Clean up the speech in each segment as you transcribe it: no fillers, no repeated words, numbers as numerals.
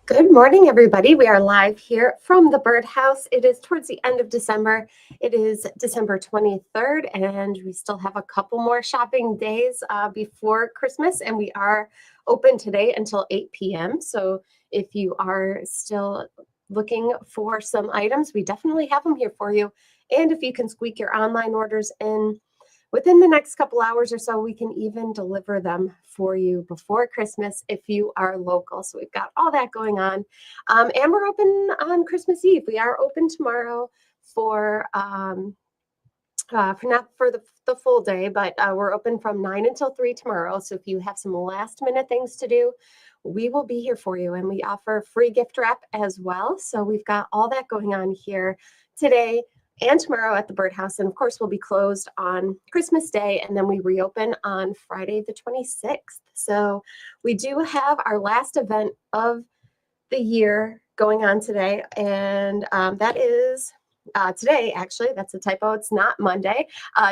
Good morning, everybody. We are live here from the birdhouse. It is towards the end of December. It is December 23rd, and we still have a couple more shopping days before Christmas, and we are open today until 8 p.m. So if you are still looking for some items, we definitely have them here for you. And if you can squeak your online orders in within the next couple hours or so, we can even deliver them for you before Christmas if you are local. So we've got all that going on. And we're open on Christmas Eve. We are open tomorrow for not for the full day, but we're open from 9 until 3 tomorrow. So if you have some last minute things to do, we will be here for you. And we offer free gift wrap as well. So we've got all that going on here today and tomorrow at the birdhouse. And of course, we'll be closed on Christmas Day, and then we reopen on Friday the 26th. So we do have our last event of the year going on today, and that is today. Actually, that's a typo. It's not Monday.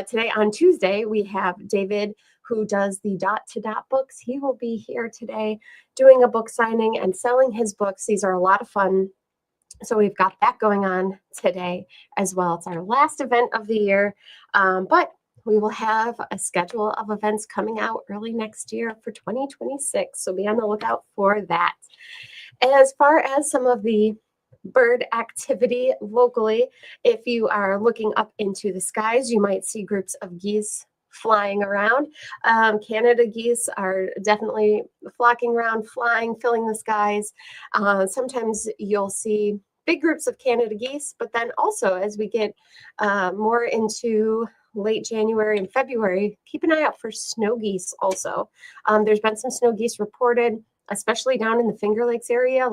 Today on Tuesday, we have David, who does the Dot to Dot books. He will be here today doing a book signing and selling his books. These are a lot of fun. So we've got that going on today as well. It's our last event of the year, but we will have a schedule of events coming out early next year for 2026. So be on the lookout for that. As far as some of the bird activity locally, if you are looking up into the skies, you might see groups of geese flying around. Canada geese are definitely flocking around, flying, filling the skies. Sometimes you'll see big groups of Canada geese, but then also as we get more into late January and February, keep an eye out for snow geese also. There's been some snow geese reported, especially down in the Finger Lakes area.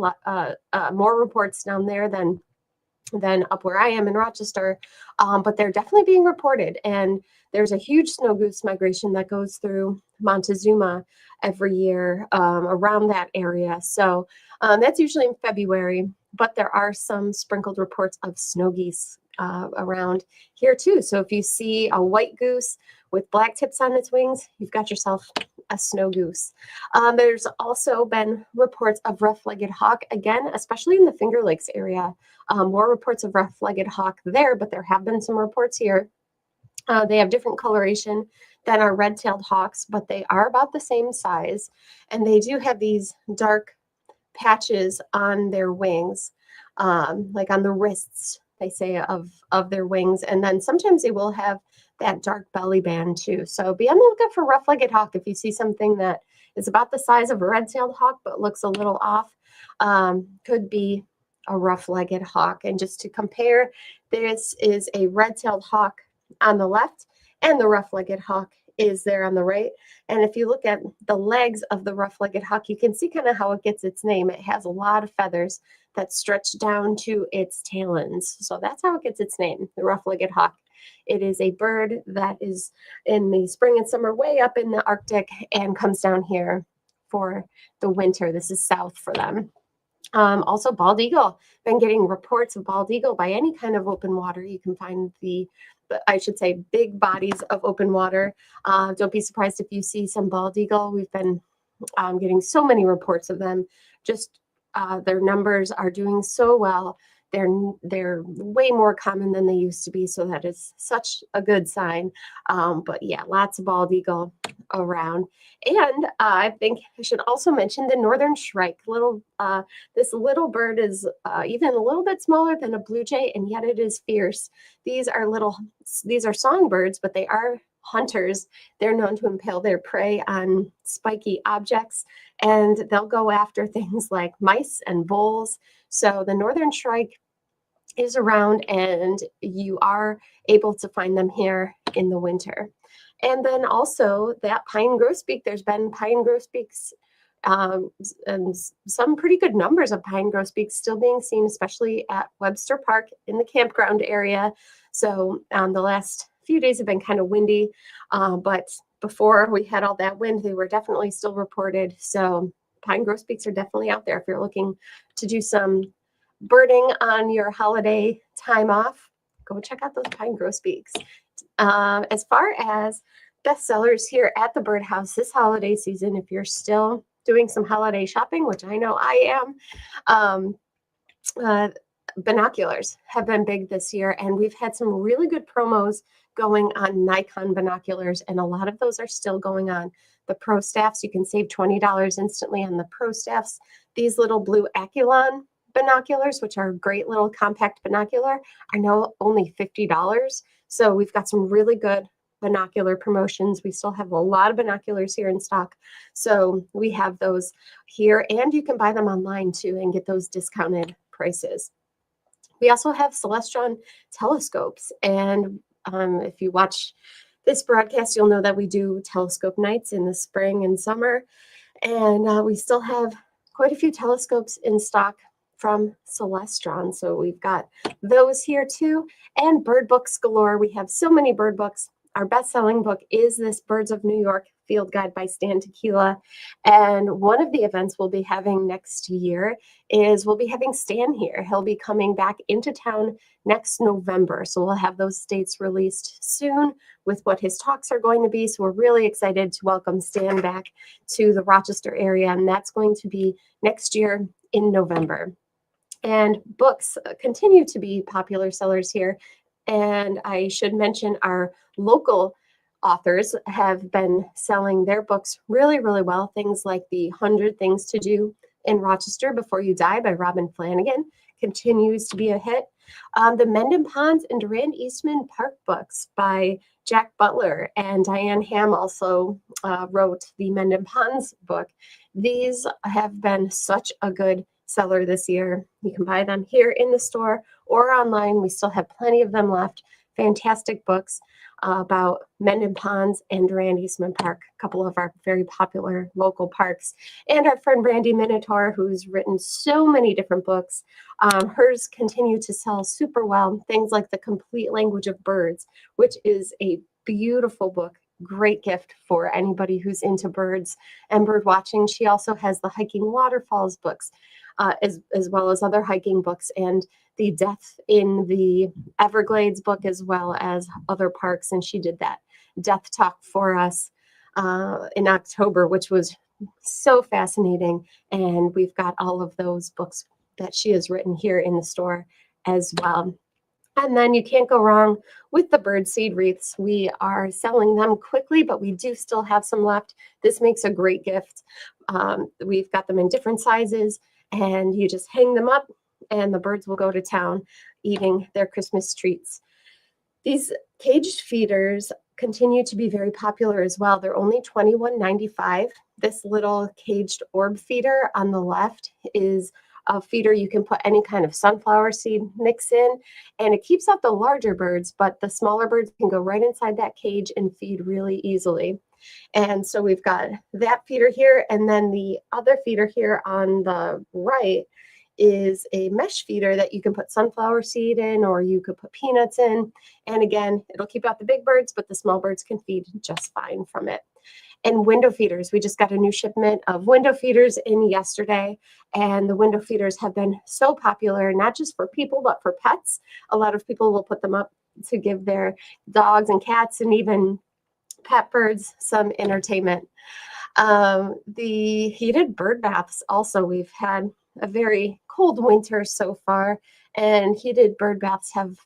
More reports down there than up where I am in Rochester, but they're definitely being reported. And there's a huge snow goose migration that goes through Montezuma every year around that area. So that's usually in February, but there are some sprinkled reports of snow geese around here too. So if you see a white goose with black tips on its wings, you've got yourself a snow goose. There's also been reports of rough-legged hawk, again, especially in the Finger Lakes area. More reports of rough-legged hawk there, but there have been some reports here. They have different coloration than our red-tailed hawks, but they are about the same size, and they do have these dark patches on their wings, like on the wrists, they say, of their wings. And then sometimes they will have that dark belly band too. So be on the lookout for rough-legged hawk if you see something that is about the size of a red-tailed hawk but looks a little off. Could be a rough-legged hawk. And just to compare, this is a red-tailed hawk on the left, and the rough-legged hawk is there on the right. And if you look at the legs of the rough-legged hawk, you can see kind of how it gets its name. It has a lot of feathers that stretch down to its talons. So that's how it gets its name, the rough-legged hawk. It is a bird that is in the spring and summer way up in the Arctic and comes down here for the winter. This is south for them. Also, bald eagle. Been getting reports of bald eagle by any kind of open water. You can find I should say, big bodies of open water. Don't be surprised if you see some bald eagle. We've been getting so many reports of them. Just their numbers are doing so well. They're way more common than they used to be, so that is such a good sign. But yeah, lots of bald eagle around. And I think I should also mention the northern shrike. This little bird is even a little bit smaller than a blue jay, and yet it is fierce. These are songbirds, but they are hunters. They're known to impale their prey on spiky objects, and they'll go after things like mice and voles. So the northern shrike is around, and you are able to find them here in the winter. And then also that pine grosbeak, there's been pine grosbeaks and some pretty good numbers of pine grosbeaks still being seen, especially at Webster Park in the campground area. So the last few days have been kind of windy, but before we had all that wind, they were definitely still reported. So pine grosbeaks are definitely out there if you're looking to do some birding on your holiday time off. Go check out those pine grosbeaks. As far as bestsellers here at the birdhouse this holiday season, if you're still doing some holiday shopping, which I know I am, um, uh, binoculars have been big this year, and we've had some really good promos going on Nikon binoculars, and a lot of those are still going on. The Pro Staffs, you can save $20 instantly on the Pro Staffs. These little blue Aculon binoculars, which are a great little compact binocular, are now only $50. So we've got some really good binocular promotions. We still have a lot of binoculars here in stock. So we have those here, and you can buy them online too and get those discounted prices. We also have Celestron telescopes, and if you watch this broadcast, you'll know that we do telescope nights in the spring and summer, and we still have quite a few telescopes in stock from Celestron. So we've got those here too, and bird books galore. We have so many bird books. Our best-selling book is this Birds of New York Field Guide by Stan Tequila. And one of the events we'll be having next year is we'll be having Stan here. He'll be coming back into town next November. So we'll have those dates released soon with what his talks are going to be. So we're really excited to welcome Stan back to the Rochester area. And that's going to be next year in November. And books continue to be popular sellers here. And I should mention our local authors have been selling their books really, really well. Things like The 100 Things to Do in Rochester Before You Die by Robin Flanagan continues to be a hit. The Mendon Ponds and Durand Eastman Park books by Jack Butler and Diane Ham also wrote the Mendon Ponds book. These have been such a good seller this year. You can buy them here in the store or online. We still have plenty of them left. Fantastic books about Mendon Ponds and Durand Eastman Park, a couple of our very popular local parks. And our friend Brandy Minotaur, who's written so many different books. Hers continue to sell super well. Things like The Complete Language of Birds, which is a beautiful book. Great gift for anybody who's into birds and bird watching. She also has the Hiking Waterfalls books, as well as other hiking books, and the Death in the Everglades book, as well as other parks. And she did that death talk for us in October, which was so fascinating. And we've got all of those books that she has written here in the store as well. And then you can't go wrong with the birdseed wreaths. We are selling them quickly, but we do still have some left. This makes a great gift. We've got them in different sizes, and you just hang them up, and the birds will go to town eating their Christmas treats. These caged feeders continue to be very popular as well. They're only $21.95. This little caged orb feeder on the left is a feeder you can put any kind of sunflower seed mix in, and it keeps out the larger birds, but the smaller birds can go right inside that cage and feed really easily. And so we've got that feeder here, and then the other feeder here on the right is a mesh feeder that you can put sunflower seed in, or you could put peanuts in. And again, it'll keep out the big birds, but the small birds can feed just fine from it. And window feeders, we just got a new shipment of window feeders in yesterday, and the window feeders have been so popular, not just for people, but for pets. A lot of people will put them up to give their dogs and cats and even pet birds some entertainment. The heated bird baths also, we've had a very cold winter so far, and heated bird baths have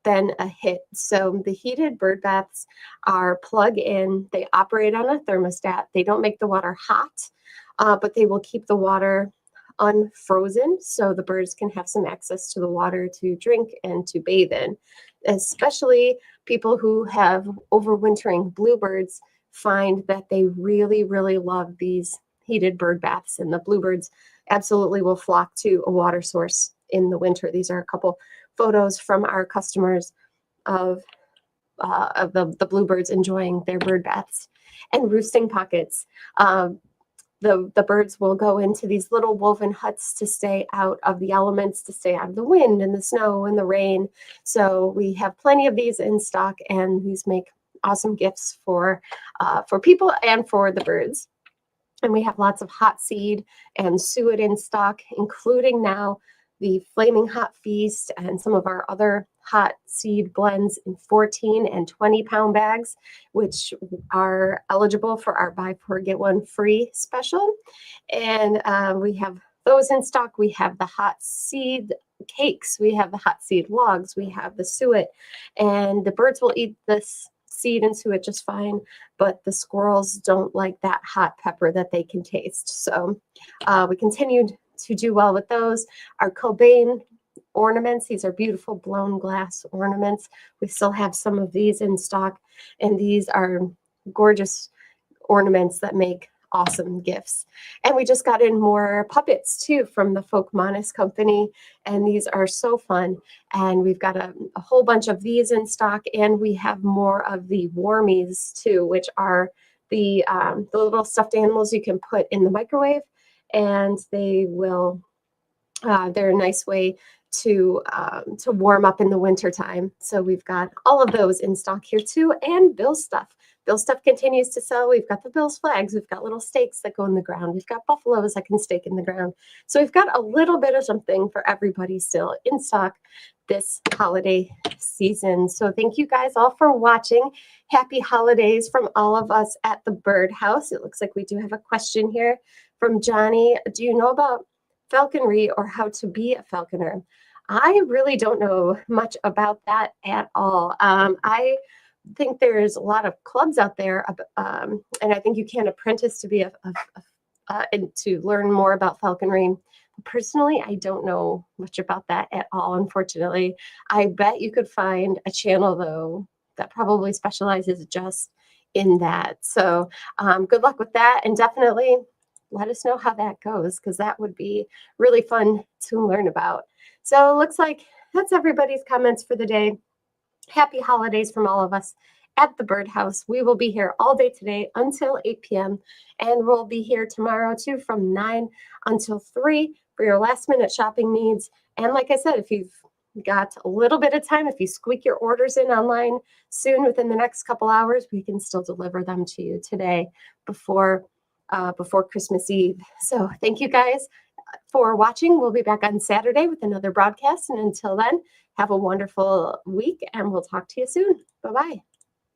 been a hit. So the heated bird baths are plug in, they operate on a thermostat, they don't make the water hot, but they will keep the water unfrozen so the birds can have some access to the water to drink and to bathe in. Especially people who have overwintering bluebirds find that they really, really love these heated bird baths, and the bluebirds absolutely will flock to a water source in the winter. These are a couple photos from our customers of the bluebirds enjoying their bird baths. And roosting pockets. The birds will go into these little woven huts to stay out of the elements, to stay out of the wind and the snow and the rain. So we have plenty of these in stock, and these make awesome gifts for people and for the birds. And we have lots of hot seed and suet in stock, including now the Flaming Hot Feast and some of our other hot seed blends in 14 and 20-pound bags, which are eligible for our buy four, get one free special. And we have those in stock. We have the hot seed cakes. We have the hot seed logs. We have the suet. And the birds will eat this seed and suet just fine, but the squirrels don't like that hot pepper that they can taste. So we continued to do well with those. Our Cobain ornaments, these are beautiful blown glass ornaments. We still have some of these in stock, and these are gorgeous ornaments that make awesome gifts. And we just got in more puppets too from the Folk Monis company, and these are so fun. And we've got a whole bunch of these in stock, and we have more of the warmies too, which are the little stuffed animals you can put in the microwave, and they will they're a nice way to warm up in the wintertime. So we've got all of those in stock here too, and Bill stuff. Bill stuff continues to sell. We've got the Bill's flags. We've got little stakes that go in the ground. We've got buffaloes that can stake in the ground. So we've got a little bit of something for everybody still in stock this holiday season. So thank you guys all for watching. Happy holidays from all of us at the Birdhouse. It looks like we do have a question here from Johnny. Do you know about falconry or how to be a falconer? I really don't know much about that at all. I think there's a lot of clubs out there, and I think you can apprentice to be and to learn more about falconry. Personally, I don't know much about that at all, unfortunately. I bet you could find a channel, though, that probably specializes just in that. So good luck with that, and definitely let us know how that goes, because that would be really fun to learn about. So it looks like that's everybody's comments for the day. Happy holidays from all of us at the Birdhouse. We will be here all day today until 8 p.m. And we'll be here tomorrow too from 9 until 3 for your last minute shopping needs. And like I said, if you've got a little bit of time, if you squeak your orders in online soon within the next couple hours, we can still deliver them to you today before Christmas Eve. So thank you guys for watching. We'll be back on Saturday with another broadcast. And until then, have a wonderful week, and we'll talk to you soon. Bye-bye.